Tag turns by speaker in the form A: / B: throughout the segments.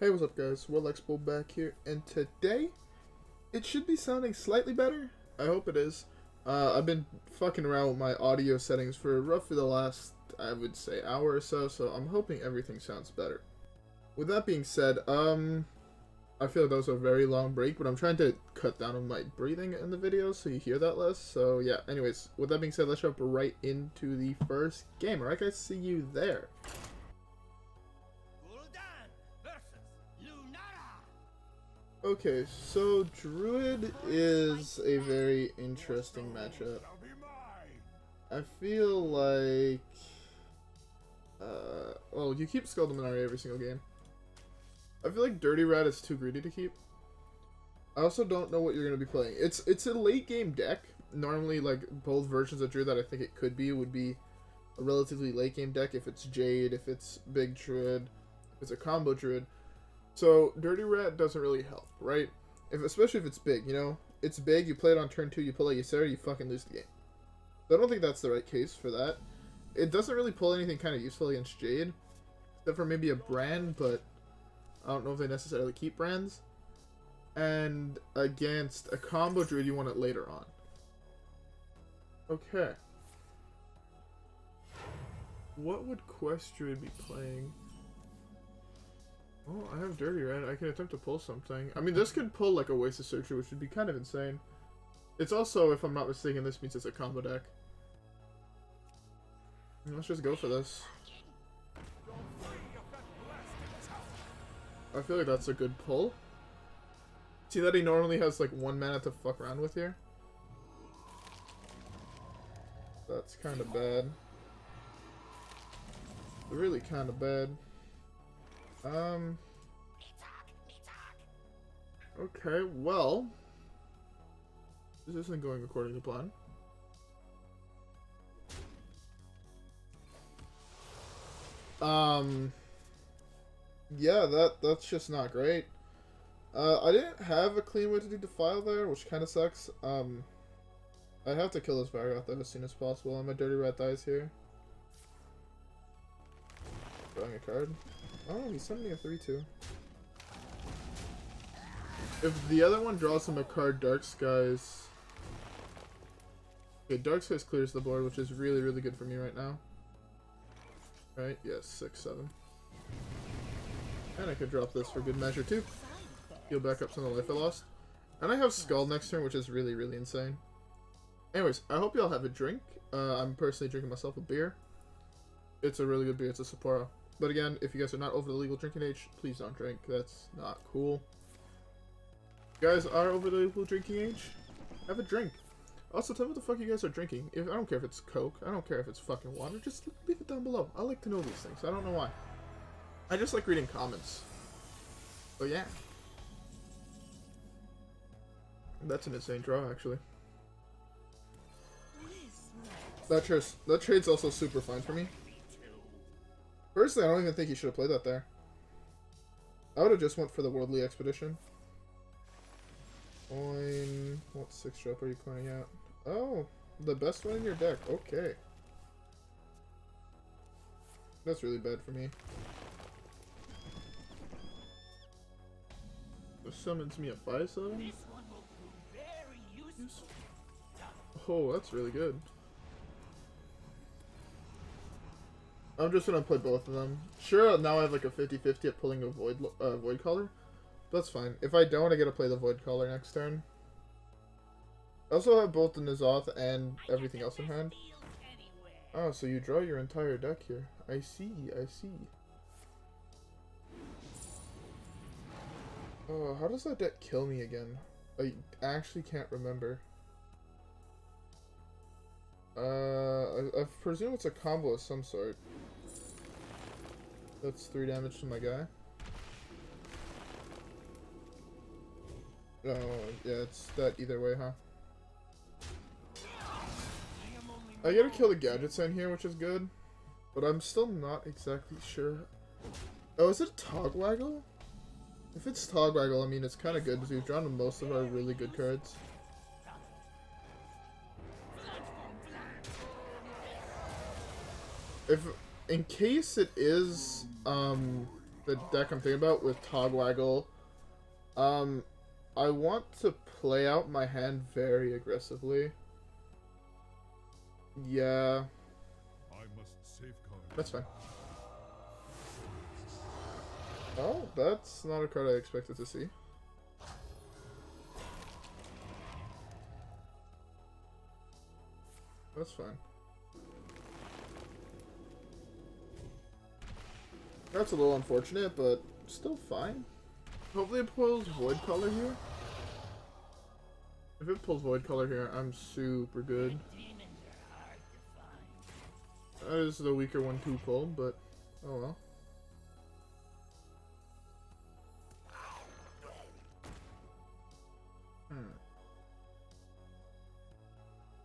A: Hey, what's up guys, WhirlXbow back here, and today, it should be sounding slightly better. I hope it is. I've been fucking around with my audio settings for roughly the last, I would say, hour or so, so I'm hoping everything sounds better. With that being said, I feel like that was a very long break, but I'm trying to cut down on my breathing in the video so you hear that less. So yeah, anyways, with that being said, let's jump right into the first game. Alright guys, see you there. Okay, so Druid is a very interesting matchup. I feel like, well, you keep Skulldominari every single game. I feel like Dirty Rat is too greedy to keep. I also don't know what you're going to be playing. It's a late game deck. Normally, like, both versions of Druid that I think it could be would be a relatively late game deck if it's Jade, if it's Big Druid, if it's a combo Druid. So, Dirty Rat doesn't really help, right? Especially if it's big, you know? It's big, you play it on turn 2, you pull a Ysera, you fucking lose the game. So I don't think that's the right case for that. It doesn't really pull anything kind of useful against Jade. Except for maybe a Brand, but I don't know if they necessarily keep Brands. And against a combo Druid, you want it later on. Okay. What would Quest Druid be playing? Oh, I have Dirty Rat. I can attempt to pull something. I mean, this could pull like a Waste of Surgery, which would be kind of insane. It's also, if I'm not mistaken, this means it's a combo deck. Let's just go for this. I feel like that's a good pull. See that he normally has like 1 mana to fuck around with here? That's kind of bad. Really kind of bad. Okay, well, this isn't going according to plan. Yeah, that's just not great. I didn't have a clean way to do Defile there, which kind of sucks. I have to kill this Vargoth though as soon as possible, and my Dirty Rat dies here. Drawing a card. Oh, he sent me a 3/2. If the other one draws him a card, Dark Skies... Okay, Dark Skies clears the board, which is really, really good for me right now. Right? Yes, 6/7. And I could drop this for good measure too. Heal back up some of the life I lost. And I have Skull next turn, which is really, really insane. Anyways, I hope y'all have a drink. I'm personally drinking myself a beer. It's a really good beer. It's a Sapporo. But again, if you guys are not over the legal drinking age, please don't drink. That's not cool. If you guys are over the legal drinking age, have a drink. Also, tell me what the fuck you guys are drinking. I don't care if it's Coke. I don't care if it's fucking water. Just leave it down below. I like to know these things. I don't know why. I just like reading comments. But yeah. That's an insane draw, actually. That trade's also super fine for me. Personally, I don't even think he should have played that there. I would have just went for the Worldly Expedition. Coin... What 6-drop are you coining out? Oh, the best one in your deck. Okay. That's really bad for me. This summons me a 5/7? Oh, that's really good. I'm just gonna play both of them. Sure, now I have like a 50-50 at pulling a Voidcaller. That's fine. If I don't, I get to play the Voidcaller next turn. I also have both the N'Zoth and everything else in hand. Oh, so you draw your entire deck here. I see, I see. Oh, how does that deck kill me again? I actually can't remember. I presume it's a combo of some sort. That's 3 damage to my guy. Oh, yeah, it's that either way, huh? I gotta kill the gadgets in here, which is good. But I'm still not exactly sure. Oh, is it Togwaggle? If it's Togwaggle, I mean, it's kind of good because we've drawn most of our really good cards. If in case it is the deck I'm thinking about with Togwaggle. I want to play out my hand very aggressively. Yeah. That's fine. Oh, that's not a card I expected to see. That's fine. That's a little unfortunate, but still fine. Hopefully it pulls Voidcaller here. If it pulls Voidcaller here, I'm super good. That is the weaker one to pull, but oh well.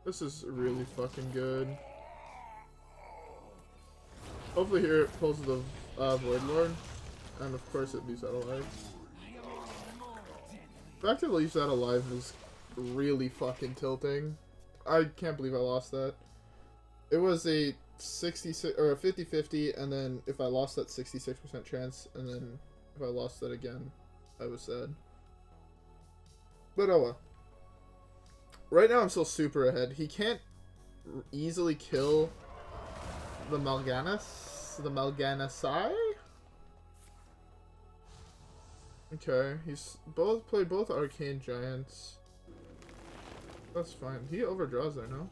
A: This is really fucking good. Hopefully here it pulls the Voidlord, and of course it leaves that alive. The fact that it leaves that alive is really fucking tilting. I can't believe I lost that. It was a 66 or a 50-50, and then if I lost that 66% chance, and then if I lost that again, I was sad. But oh well. Right now I'm still super ahead. He can't easily kill the Mal'Ganis, the Mal'Ganisi. Okay, he's played both Arcane Giants. That's fine. He overdraws there, no?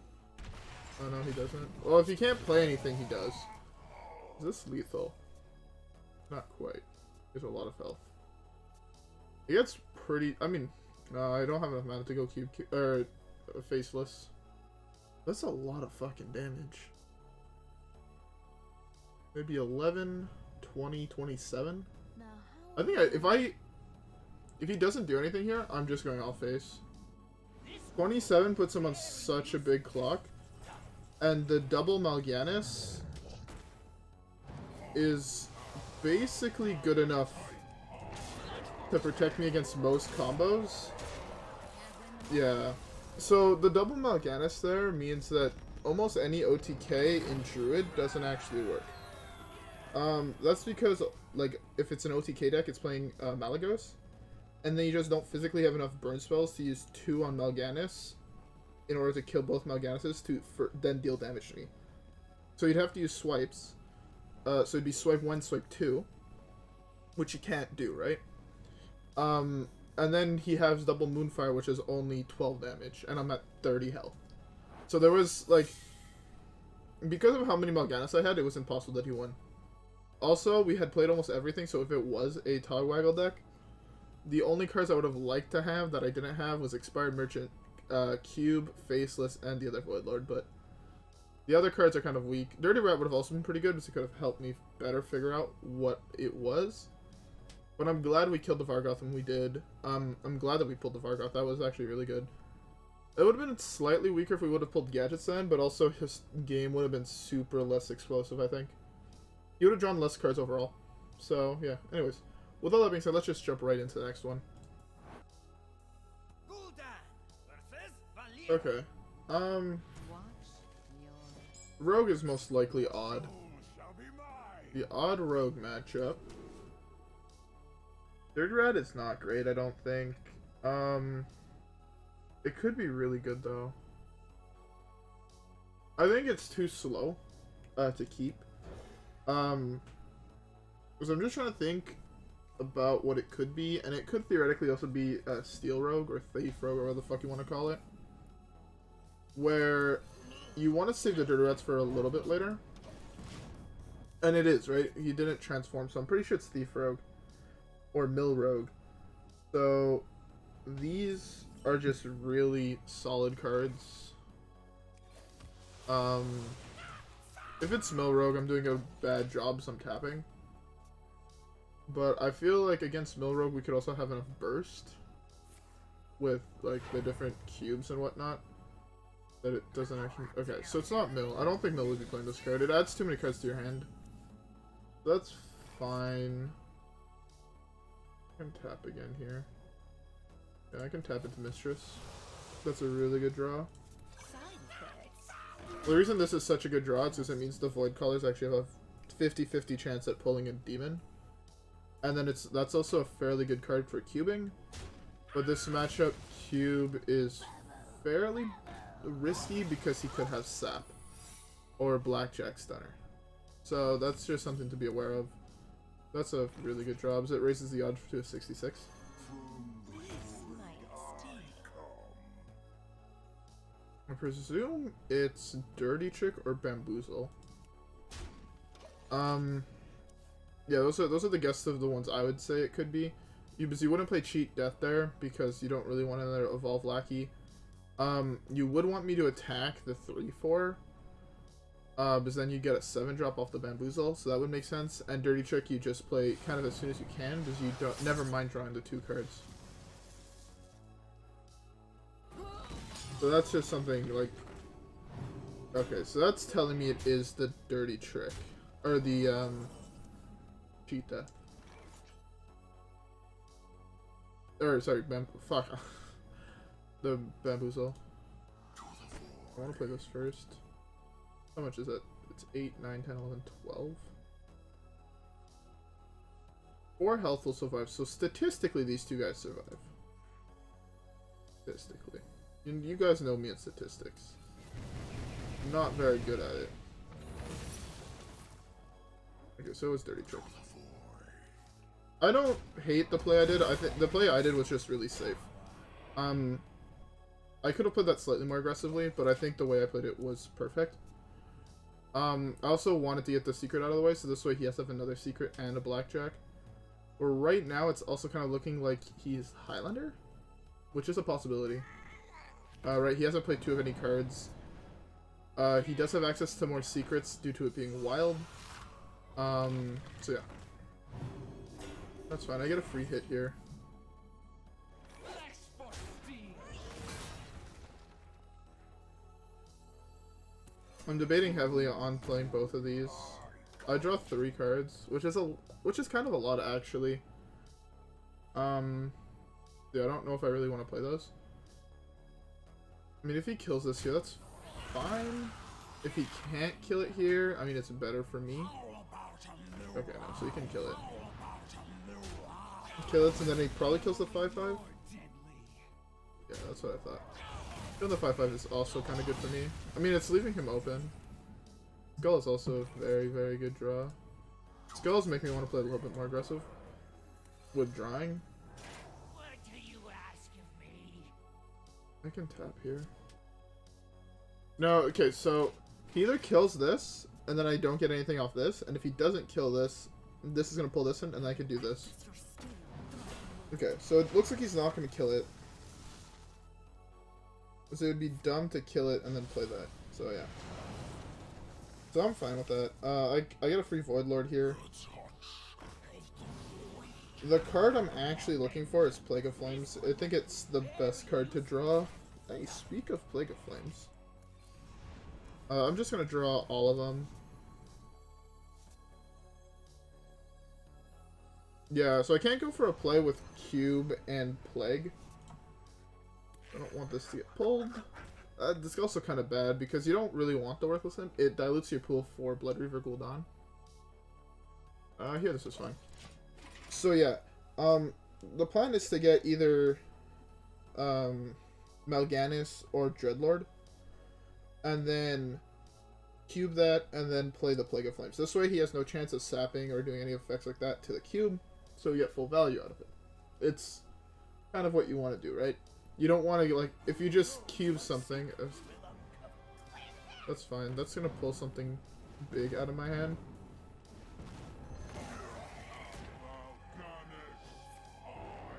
A: Oh no, he doesn't. Well, if he can't play anything, he does. Is this lethal? Not quite. He has a lot of health. He gets pretty. I mean, no, I don't have enough mana to go faceless. That's a lot of fucking damage. Maybe 11, 20, 27. I think if he doesn't do anything here, I'm just going all face. 27 puts him on such a big clock, and the double Mal'Ganis is basically good enough to protect me against most combos. Yeah. So the double Mal'Ganis there means that almost any OTK in Druid doesn't actually work. That's because, like, if it's an OTK deck, it's playing Malygos, and then you just don't physically have enough burn spells to use 2 on Mal'Ganis in order to kill both Mal'Ganises to then deal damage to me. So you'd have to use swipes. So it'd be swipe 1, swipe 2, which you can't do, right? And then he has double Moonfire, which is only 12 damage, and I'm at 30 health. So there was, like, because of how many Mal'Ganis I had, it was impossible that he won. Also, we had played almost everything, so if it was a Togwaggle deck, the only cards I would have liked to have that I didn't have was Expired Merchant, Cube, Faceless, and the other Voidlord, but the other cards are kind of weak. Dirty Rat would have also been pretty good, because it could have helped me better figure out what it was. But I'm glad we killed the Vargoth when we did. I'm glad that we pulled the Vargoth. That was actually really good. It would have been slightly weaker if we would have pulled Gadgets then, but also his game would have been super less explosive, I think. He would have drawn less cards overall. So, yeah. Anyways, with all that being said, let's just jump right into the next one. Okay. Rogue is most likely odd. The odd Rogue matchup. Third Rat is not great, I don't think. It could be really good, though. I think it's too slow to keep. Because I'm just trying to think about what it could be, and it could theoretically also be a Steel Rogue, or Thief Rogue, or whatever the fuck you want to call it. Where you want to save the Dirty Rats for a little bit later. And it is, right? He didn't transform, so I'm pretty sure it's Thief Rogue. Or Mill Rogue. So these are just really solid cards. If it's Mill Rogue, I'm doing a bad job, so I'm tapping. But I feel like against Mill Rogue, we could also have enough burst with like the different cubes and whatnot that it doesn't actually. Okay, so it's not Mill. I don't think Mill would be playing this card. It adds too many cards to your hand. That's fine. I can tap again here. Yeah, I can tap into Mistress. That's a really good draw. The reason this is such a good draw is because it means the Voidcallers actually have a 50-50 chance at pulling a demon. And then that's also a fairly good card for cubing. But this matchup, Cube is fairly risky because he could have Sap or Blackjack Stunner. So that's just something to be aware of. That's a really good draw. It raises the odds to a 66. I presume it's Dirty Trick or Bamboozle. Yeah, those are the guesses of the ones I would say it could be. You wouldn't play Cheat Death there because you don't really want another Evolve Lackey. You would want me to attack the 3/4. Because then you get a 7 drop off the Bamboozle, so that would make sense. And Dirty Trick you just play kind of as soon as you can because you never mind drawing the 2 cards. So that's just something like... Okay, so that's telling me it is the Dirty Trick. Or the, Cheat Death. Or, sorry, fuck. The Bamboozle. I want to play this first. How much is it? It's 8, 9, 10, 11, 12. 4 health will survive, so statistically these two guys survive. Statistically. You guys know me in statistics. Not very good at it. Okay, so it's Dirty Trick. I don't hate the play I did. I think the play I did was just really safe. I could have played that slightly more aggressively, but I think the way I played it was perfect. I also wanted to get the secret out of the way, so this way he has to have another secret and a blackjack. But right now it's also kind of looking like he's Highlander, which is a possibility. Right, he hasn't played 2 of any cards. He does have access to more secrets due to it being wild. So yeah. That's fine, I get a free hit here. I'm debating heavily on playing both of these. I draw 3 cards, which is kind of a lot actually. Yeah, I don't know if I really want to play those. I mean, if he kills this here, that's fine. If he can't kill it here, I mean, it's better for me. Okay, no, so he can kill it. Kill it, and then he probably kills the 5/5. Yeah, that's what I thought. Killing the 5/5 is also kind of good for me. I mean, it's leaving him open. Skull is also a very, very good draw. Skulls make me want to play a little bit more aggressive with drawing.
B: What do you ask of me?
A: I can tap here. No, okay, so he either kills this, and then I don't get anything off this, and if he doesn't kill this, this is going to pull this in, and I can do this. Okay, so it looks like he's not going to kill it. So it would be dumb to kill it and then play that. So yeah. So I'm fine with that. I get a free Voidlord here. The card I'm actually looking for is Plague of Flames. I think it's the best card to draw. Hey, speak of Plague of Flames. I'm just going to draw all of them. Yeah, so I can't go for a play with Cube and Plague. I don't want this to get pulled. This is also kind of bad because you don't really want the Worthless Imp. It dilutes your pool for Bloodreaver Gul'dan. Here, this is fine. So yeah, the plan is to get either Mal'Ganis or Dreadlord, and then cube that, and then play the Plague of Flames. This way he has no chance of sapping or doing any effects like that to the cube, so you get full value out of it. It's kind of what you want to do, right? You don't want to, like, if you just cube something, that's fine. That's going to pull something big out of my hand.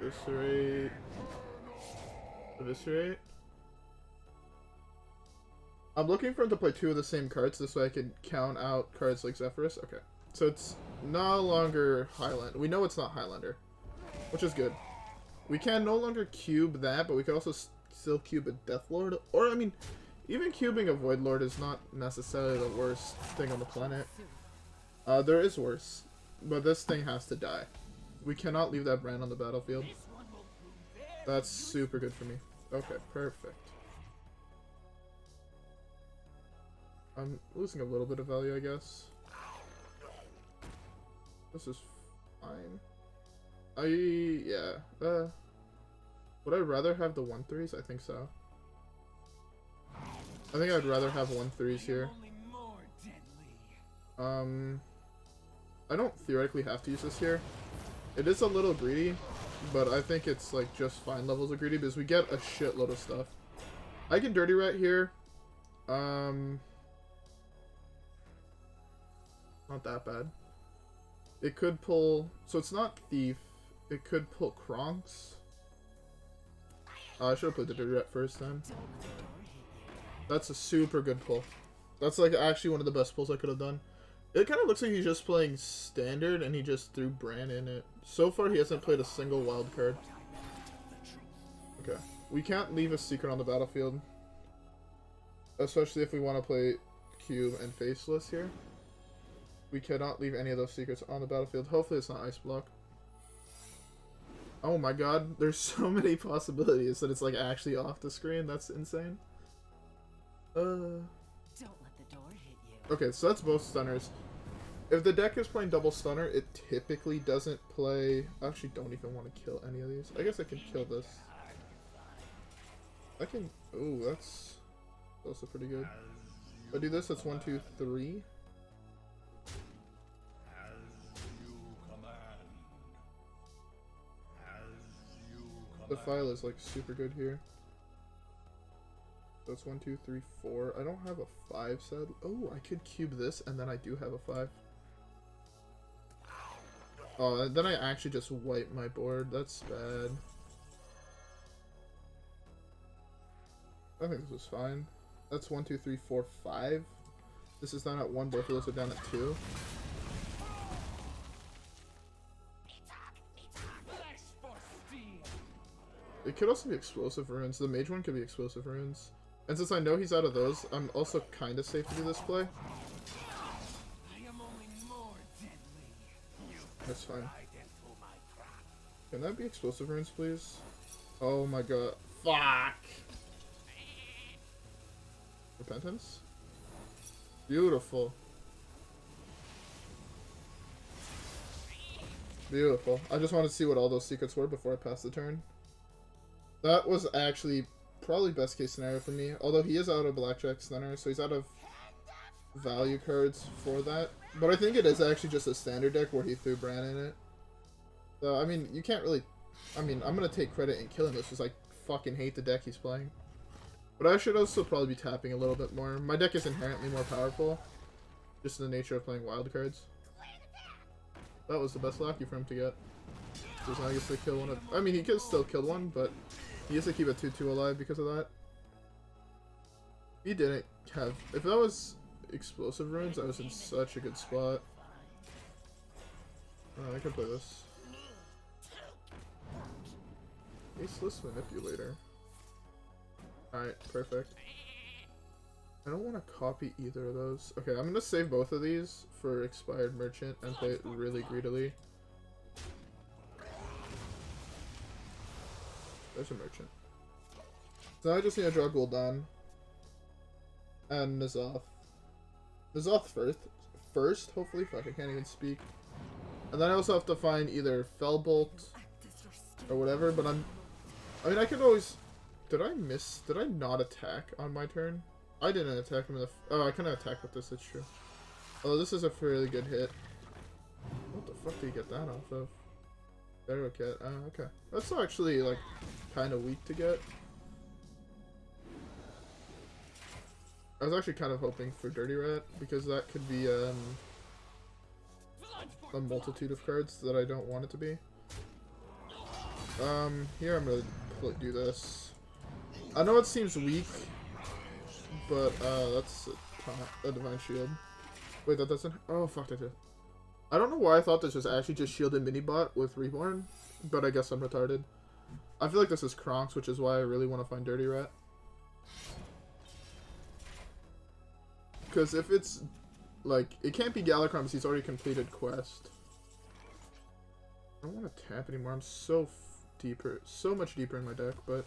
A: Eviscerate. Eviscerate. I'm looking for him to play 2 of the same cards, this way I can count out cards like Zephyrus. Okay. So it's no longer Highlander. We know it's not Highlander, which is good. We can no longer cube that, but we can also still cube a Deathlord. Or, I mean, even cubing a Voidlord is not necessarily the worst thing on the planet. There is worse. But this thing has to die. We cannot leave that brand on the battlefield. That's super good for me. Okay, perfect. I'm losing a little bit of value, I guess. This is fine. Yeah. Would I rather have the 1/3s? I think so. I think I'd rather have 1/3s here. I don't theoretically have to use this here. It is a little greedy, but I think it's like just fine levels of greedy because we get a shitload of stuff. I can Dirty Rat here. Not that bad. It could pull, so it's not Thief. It could pull Kronks. I should have played the Dirty Rat first then. That's a super good pull. That's like actually one of the best pulls I could have done. It kind of looks like he's just playing standard and he just threw Bran in it. So far he hasn't played a single wild card. Okay. We can't leave a secret on the battlefield. Especially if we want to play Cube and Faceless here. We cannot leave any of those secrets on the battlefield. Hopefully it's not Ice Block. Oh my god, there's so many possibilities that it's like actually off the screen. That's insane.
B: Don't let the door hit you.
A: Okay, so that's both stunners. If the deck is playing double stunner, it typically doesn't play... I actually don't even want to kill any of these. I guess I can kill this. I can... Ooh, that's also pretty good. If I do this, that's 1, 2, 3. Defile is like super good here. So it's 1, 2, 3, 4. I don't have a 5 sad. Oh, I could cube this and then I do have a 5. Oh, then I actually just wipe my board. That's bad. I think this was fine. That's 1, 2, 3, 4, 5. This is down at 1. Both of those are down at 2. It could also be explosive runes. The mage one could be explosive runes. And since I know he's out of those, I'm also kind of safe to do this play. That's fine. Can that be explosive runes, please? Oh my god. Fuck! Repentance? Beautiful. Beautiful. I just wanted to see what all those secrets were before I passed the turn. That was actually probably best case scenario for me. Although he is out of Blackjack Stunner, so he's out of value cards for that. But I think it is actually just a standard deck where he threw Bran in it. So, I mean, you can't really... I mean, I'm going to take credit in killing this because I fucking hate the deck he's playing. But I should also probably be tapping a little bit more. My deck is inherently more powerful. Just in the nature of playing wild cards. That was the best lucky for him to get. Because now he gets to kill one of... I mean, he could still kill one, but he gets to keep a 2-2 alive because of that. He didn't have... If that was explosive runes, I was in such a good spot. I could play this. Faceless Manipulator. Alright, perfect. I don't want to copy either of those. Okay, I'm going to save both of these for Expired Merchant and play it really greedily. There's a Merchant. So now I just need to draw Gul'dan. And N'Zoth. N'Zoth first, hopefully. Fuck, I can't even speak. And then I also have to find either Felbolt or whatever, but I mean, I could always... Did I not attack on my turn? I didn't attack him in the... Oh, I couldn't attack with this, that's true. Although this is a fairly good hit. What the fuck do you get that off of? Arrow Cat. Oh, okay. That's actually, like, kind of weak to get. I was actually kind of hoping for Dirty Rat, because that could be, a multitude of cards that I don't want it to be. Here I'm gonna do this. I know it seems weak, but, that's a Divine Shield. Wait, that doesn't... Oh, fuck, that did. I don't know why I thought this was actually just shielded mini-bot with Reborn, but I guess I'm retarded. I feel like this is Kronks, which is why I really want to find Dirty Rat. Because if it's, like, it can't be GALAKROND because he's already completed quest. I don't want to tap anymore. I'm so much deeper in my deck, but...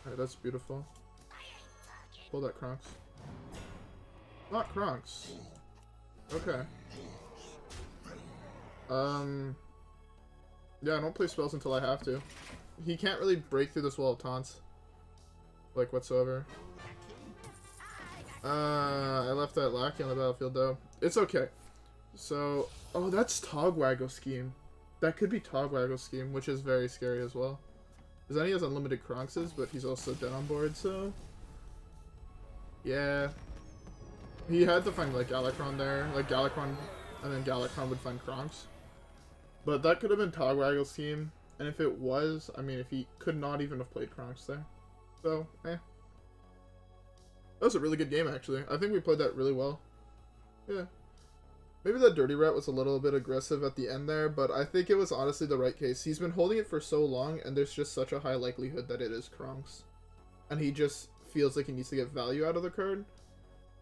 A: Alright, that's beautiful. Pull that Kronks. Not Kronks. Okay. Yeah, I don't play spells until I have to. He can't really break through this wall of taunts. Like, whatsoever. I left that lackey on the battlefield, though. It's okay. So, oh, that's Togwaggle Scheme. That could be Togwaggle Scheme, which is very scary as well. Because then he has unlimited Kronkses, but he's also dead on board, so... Yeah. He had to find, like, GALAKROND there. Like, GALAKROND, and then GALAKROND would find Kronks. But that could have been Togwaggle Scheme. And if it was, I mean, if he could not even have played Kronks there. So, eh. That was a really good game, actually. I think we played that really well. Yeah. Maybe that Dirty Rat was a little bit aggressive at the end there, but I think it was honestly the right case. He's been holding it for so long, and there's just such a high likelihood that it is Kronks. And he just feels like he needs to get value out of the card.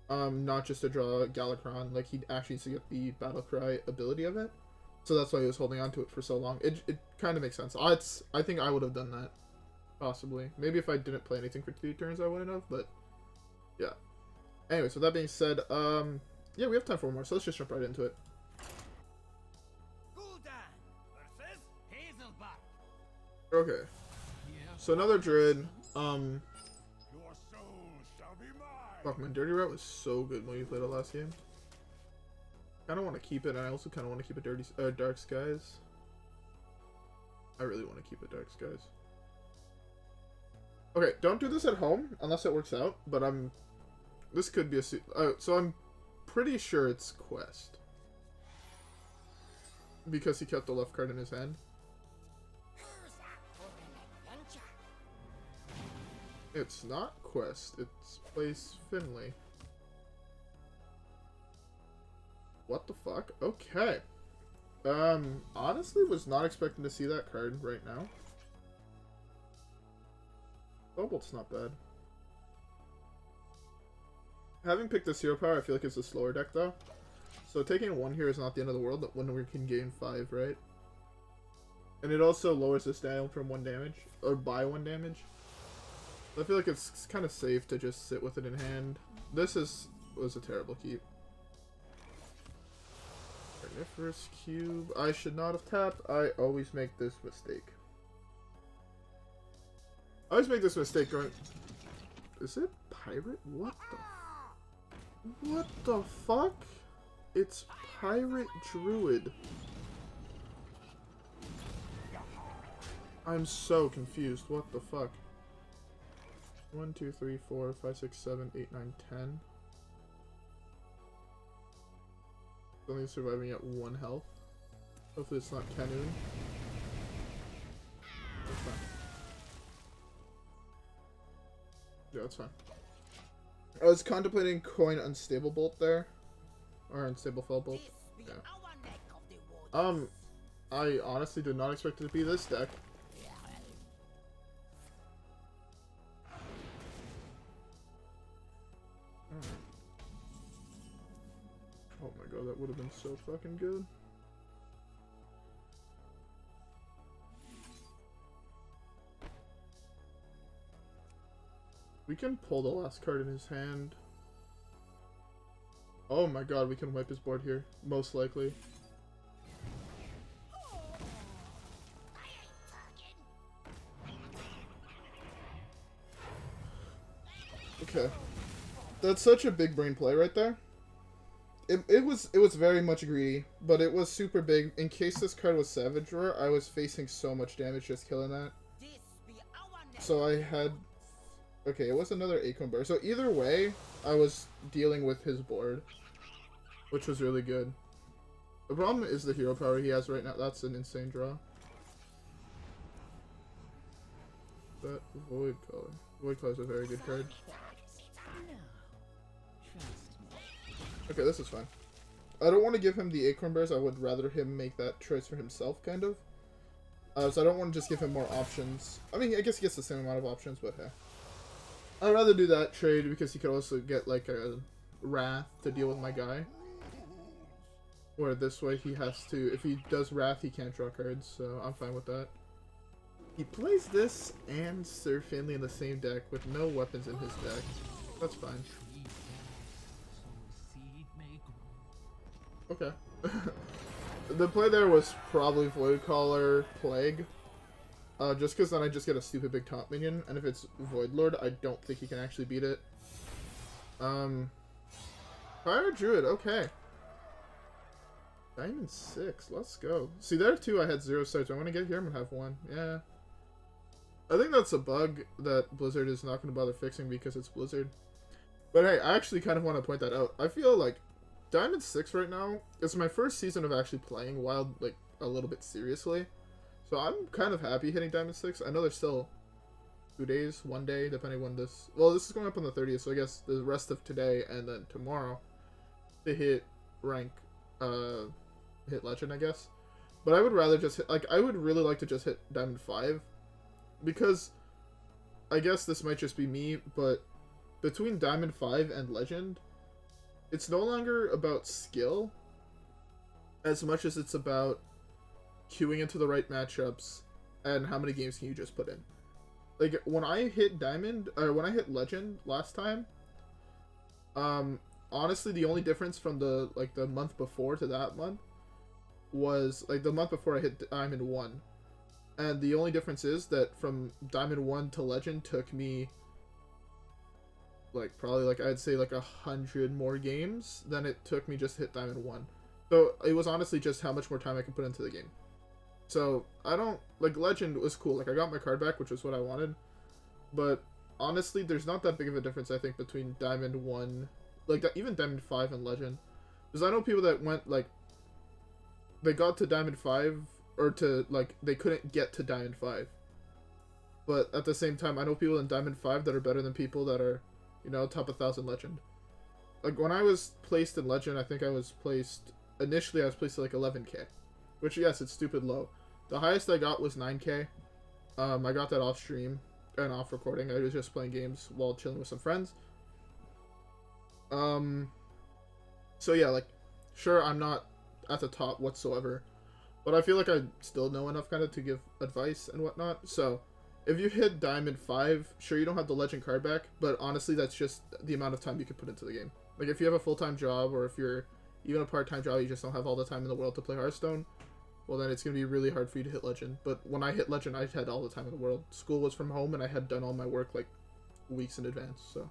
A: Not just to draw GALAKROND. Like, he actually needs to get the Battlecry ability of it. So that's why he was holding on to it for so long. It kind of makes sense. I think I would have done that. Possibly. Maybe if I didn't play anything for 2 turns, I wouldn't have, but... Yeah. Anyway, so that being said, yeah, we have time for one more, so let's just jump right into it.
C: Gul'dan versus Hazelbuck.
A: Okay. So another Druid,
C: Your soul shall be mine.
A: fuck, man, Dirty Rat was so good when you played it last game. I don't want to keep it, and I also kind of want to keep it Dark Skies. I really want to keep it Dark Skies. Okay, don't do this at home, unless it works out, but this could be a so I'm pretty sure it's Quest. Because he kept the left card in his hand. It's not Quest, it's Place Finley. What the fuck? Okay. Honestly was not expecting to see that card right now. Felbolt's not bad. Having picked this hero power, I feel like it's a slower deck though. So taking 1 here is not the end of the world when we can gain 5, right? And it also lowers this down from 1 damage, or by 1 damage. I feel like it's kind of safe to just sit with it in hand. This was a terrible keep. Carnivorous Cube. I should not have tapped. I always make this mistake. I always make this mistake going... Is it Pirate? What the fuck? It's Pirate Druid. I'm so confused. What the fuck? 1, 2, 3, 4, 5, 6, 7, 8, 9, 10. Only surviving at 1 health. Hopefully it's not Canoon. That's fine. Yeah, that's fine. I was contemplating coin Unstable Bolt there. Or Unstable Felbolt. Yeah. I honestly did not expect it to be this deck. Oh my god, that would have been so fucking good. We can pull the last card in his hand. Oh my god, we can wipe his board here. Most likely. Okay. That's such a big brain play right there. It was very much greedy, but it was super big. In case this card was Savage Roar, I was facing so much damage just killing that. So I had... Okay, it was another Acorn Bear. So either way, I was dealing with his board, which was really good. The problem is the hero power he has right now. That's an insane draw. That Voidcaller. Voidcaller is a very good card. Okay, this is fine. I don't want to give him the Acorn Bears. I would rather him make that choice for himself, kind of. So I don't want to just give him more options. I mean, I guess he gets the same amount of options, but hey. I'd rather do that trade because he could also get like a Wrath to deal with my guy. Where this way he has to, if he does Wrath, he can't draw cards, so I'm fine with that. He plays this and Sir Finley in the same deck with no weapons in his deck. That's fine. Okay. The play there was probably Voidcaller Plague. Just because then I just get a stupid big top minion, and if it's Voidlord, I don't think he can actually beat it. Fire Druid, okay. Diamond 6, let's go. See, there too, I had 0 sight. Do I want to get here? I'm gonna have 1. Yeah. I think that's a bug that Blizzard is not going to bother fixing because it's Blizzard. But hey, I actually kind of want to point that out. I feel like Diamond 6 right now is my first season of actually playing WoW, like, a little bit seriously. So I'm kind of happy hitting Diamond 6. I know there's still 2 days, 1 day, depending when this... Well, this is going up on the 30th, so I guess the rest of today and then tomorrow to hit rank, hit Legend, I guess. But I would rather just hit... Like, I would really like to just hit Diamond 5. Because, I guess this might just be me, but between Diamond 5 and Legend, it's no longer about skill as much as it's about queuing into the right matchups and how many games can you just put in. Like, when I hit Diamond, or when I hit Legend last time, honestly, the only difference from the month before to that month was, like, the month before I hit Diamond 1. And the only difference is that from Diamond 1 to Legend took me, like, probably, like, I'd say, like, 100 more games than it took me just to hit Diamond 1. So, it was honestly just how much more time I could put into the game. So, I don't, like, Legend was cool. Like, I got my card back, which was what I wanted. But, honestly, there's not that big of a difference, I think, between Diamond 1, like, even Diamond 5 and Legend. Because I know people that went, like, they got to Diamond 5, or to, like, they couldn't get to Diamond 5. But at the same time, I know people in Diamond 5 that are better than people that are, you know, top 1,000 Legend. Like, when I was placed in Legend, I think I was placed, initially I was placed at, like, 11k. Which, yes, it's stupid low. The highest I got was 9k. I got that off stream and off recording. I was just playing games while chilling with some friends. So yeah, like, sure, I'm not at the top whatsoever. But I feel like I still know enough kind of to give advice and whatnot. So, if you hit Diamond 5, sure, you don't have the Legend card back, but honestly, that's just the amount of time you can put into the game. Like, if you have a full-time job, or if you're even a part-time job, you just don't have all the time in the world to play Hearthstone, well, then it's going to be really hard for you to hit Legend. But when I hit Legend, I had all the time in the world. School was from home, and I had done all my work, like, weeks in advance, so.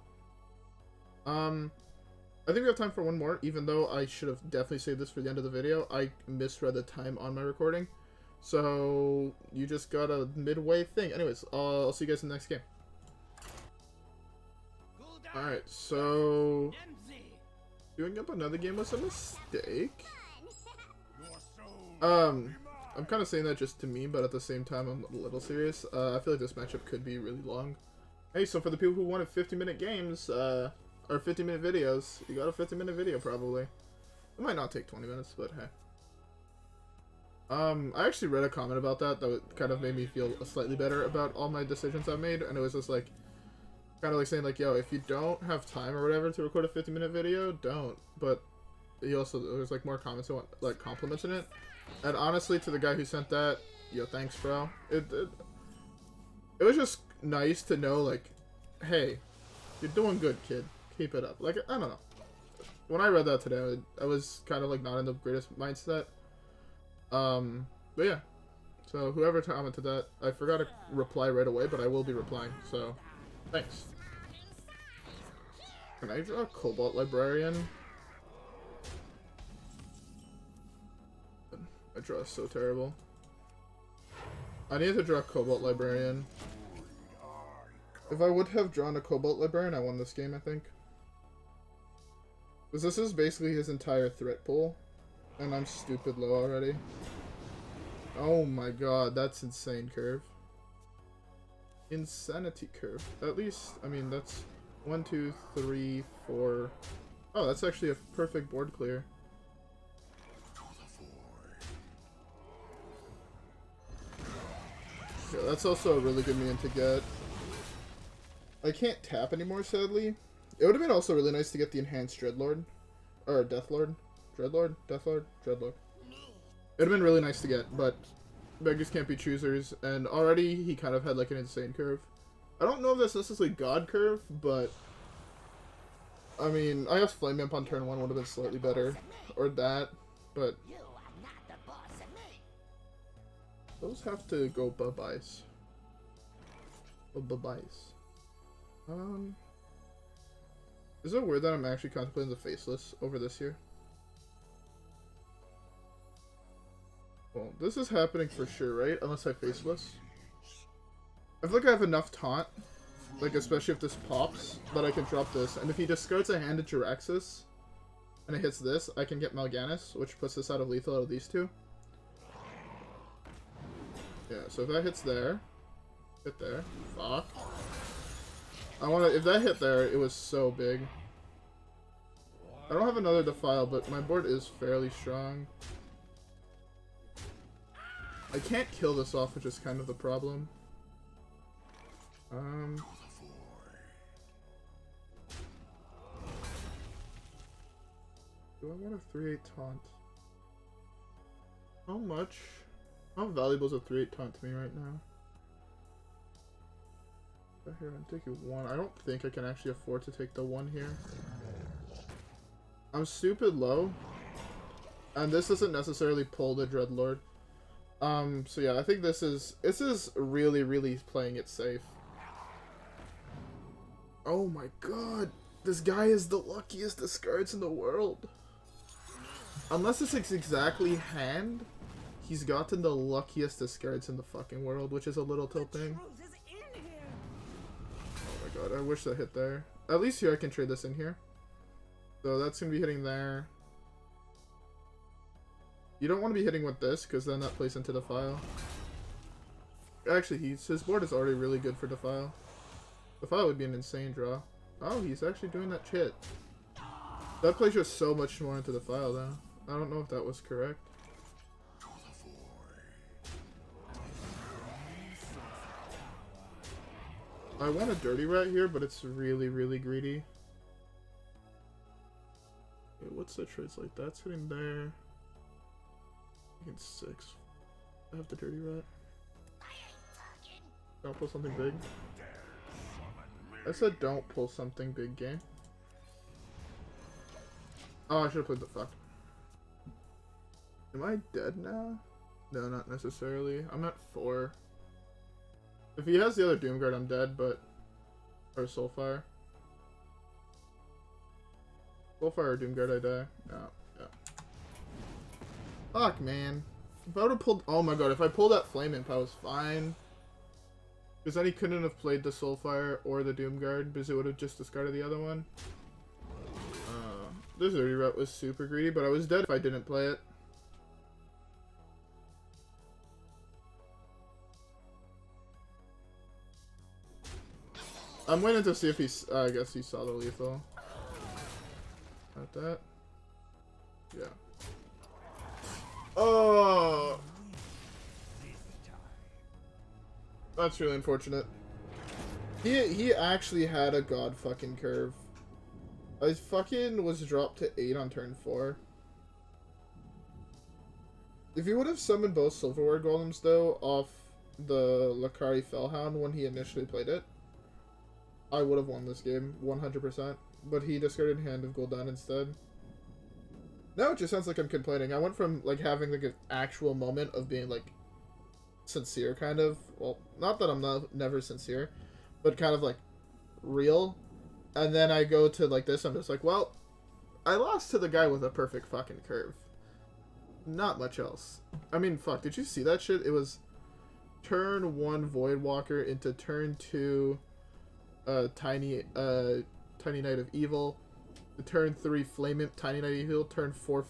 A: I think we have time for one more, even though I should have definitely saved this for the end of the video. I misread the time on my recording. So, you just got a midway thing. Anyways, I'll see you guys in the next game. Alright, so... doing up another game was a mistake. I'm kind of saying that just to me, but at the same time, I'm a little serious. I feel like this matchup could be really long. Hey, so for the people who wanted 50-minute games, or 50-minute videos, you got a 50-minute video probably. It might not take 20 minutes, but hey. I actually read a comment about that kind of made me feel slightly better about all my decisions I've made, and it was just like, kind of like saying like, yo, if you don't have time or whatever to record a 50-minute video, don't. But he also, there's like more comments who want like compliments in it, and honestly, to the guy who sent that, yo, thanks, bro. It was just nice to know, like, hey, you're doing good, kid. Keep it up. Like, I don't know. When I read that today, I was kind of like not in the greatest mindset. But yeah. So whoever commented that, I forgot to reply right away, but I will be replying. So, thanks. Can I draw a Kobold Librarian? I draw so terrible. I need to draw a Kobold Librarian. If I would have drawn a Kobold Librarian, I won this game, I think. Because this is basically his entire threat pool. And I'm stupid low already. Oh my god, that's insane curve. Insanity curve. At least, I mean, that's 1, 2, 3, 4. Oh, that's actually a perfect board clear. Yeah, that's also a really good minion to get. I can't tap anymore, sadly. It would have been also really nice to get the enhanced Dreadlord. Or Deathlord. Dreadlord? Deathlord? Dreadlord. It would have been really nice to get, but beggars can't be choosers, and already he kind of had like an insane curve. I don't know if that's necessarily God curve, but I mean, I guess Flame Imp on turn 1 would have been slightly better. Or that, but Those have to go bye-byes. Oh, bye-byes. Is it weird that I'm actually contemplating the Faceless over this here? Well, this is happening for sure, right? Unless I Faceless. I feel like I have enough taunt, like especially if this pops, that I can drop this. And if he discards a hand at Jiraxxus, and it hits this, I can get Mal'Ganis, which puts this out of lethal out of these two. Yeah, so if that hits there, hit there, fuck. I wanna, if that hit there, it was so big. I don't have another Defile, but my board is fairly strong. I can't kill this off, which is kind of the problem. Do I want a 3/8 taunt? How much? How valuable is a 3/8 taunt to me right now? Here, I'm taking 1. I don't think I can actually afford to take the 1 here. I'm stupid low. And this doesn't necessarily pull the Dreadlord. So yeah, I think this is really, really playing it safe. Oh my god. This guy is the luckiest discards in the world. Unless it's exactly hand, he's gotten the luckiest discards in the fucking world, which is a little tilting. Oh my god, I wish that hit there. At least here I can trade this in here. So that's going to be hitting there. You don't want to be hitting with this, because then that plays into Defile. Actually, his board is already really good for Defile. Defile would be an insane draw. Oh, he's actually doing that shit. That plays just so much more into Defile, though. I don't know if that was correct. I want a Dirty Rat here, but it's really, really greedy. Okay, what's the trades like? That's hitting there. I think it's 6. I have the Dirty Rat. Don't pull something big. I said don't pull something big, game. Oh, I should have played the fuck. Am I dead now? No, not necessarily. I'm at 4. If he has the other Doomguard, I'm dead, but... Or Soulfire. Soulfire or Doomguard, I die. Oh, yeah. Fuck, man. If I would have pulled... Oh my god, if I pulled that Flame Imp, I was fine. Because then he couldn't have played the Soulfire or the Doomguard, because it would have just discarded the other one. This Dirty Rat was super greedy, but I was dead if I didn't play it. I'm waiting to see if he's... I guess he saw the lethal. Not that. Yeah. Oh! That's really unfortunate. He actually had a god fucking curve. I fucking was dropped to 8 on turn 4. If he would have summoned both Silverware Golems, though, off the Lakari Fellhound when he initially played it, I would have won this game, 100%. But he discarded Hand of Gul'dan instead. Now it just sounds like I'm complaining. I went from, like, having, like, an actual moment of being, like, sincere, kind of. Well, not that I'm never sincere, but kind of, like, real. And then I go to, like, this, I'm just like, well, I lost to the guy with a perfect fucking curve. Not much else. I mean, fuck, did you see that shit? It was turn 1 Voidwalker into turn 2 Tiny Knight of Evil, the turn 3 Flame Imp, Tiny Knight of Evil, turn 4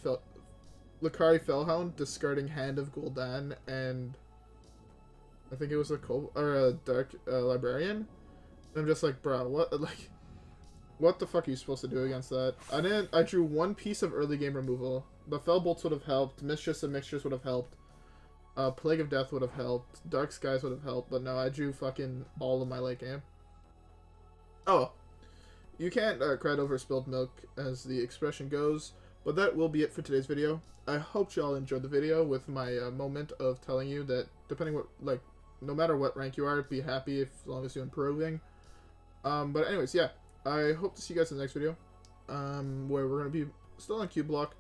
A: Lakari Fellhound, discarding Hand of Gul'dan, and I think it was a Dark Librarian. And I'm just like, bro, what the fuck are you supposed to do against that? I drew 1 piece of early game removal. The Felbolts would have helped, Mistress of Mixtures would have helped, Plague of Death would have helped, Dark Skies would have helped, but no, I drew fucking all of my late game. Oh, you can't cry over spilled milk, as the expression goes, but that will be it for today's video. I hope y'all enjoyed the video with my moment of telling you that depending what, like, no matter what rank you are, be happy as long as you're improving. But anyways, yeah, I hope to see you guys in the next video, where we're going to be still on Cubelock.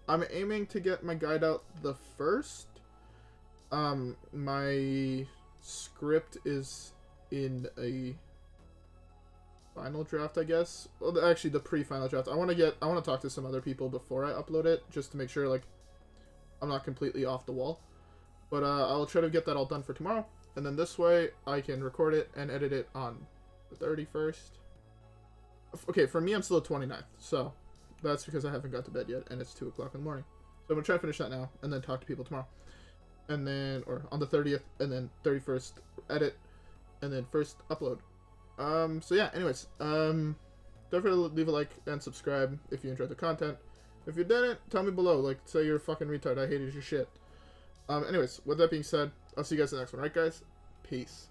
A: I'm aiming to get my guide out the 1st, My script is in a final draft, I guess. Well, actually, the pre-final draft. I want to talk to some other people before I upload it, just to make sure, like, I'm not completely off the wall. But, I'll try to get that all done for tomorrow. And then this way, I can record it and edit it on the 31st. Okay, for me, I'm still at 29th, so that's because I haven't got to bed yet, and it's 2 o'clock in the morning. So I'm going to try to finish that now, and then talk to people tomorrow. And then, or on the 30th, and then 31st, edit, and then 1st, upload. So yeah, anyways, don't forget to leave a like and subscribe if you enjoyed the content. If you didn't, tell me below, like, say you're a fucking retard, I hated your shit. Anyways, with that being said, I'll see you guys in the next one, right guys? Peace.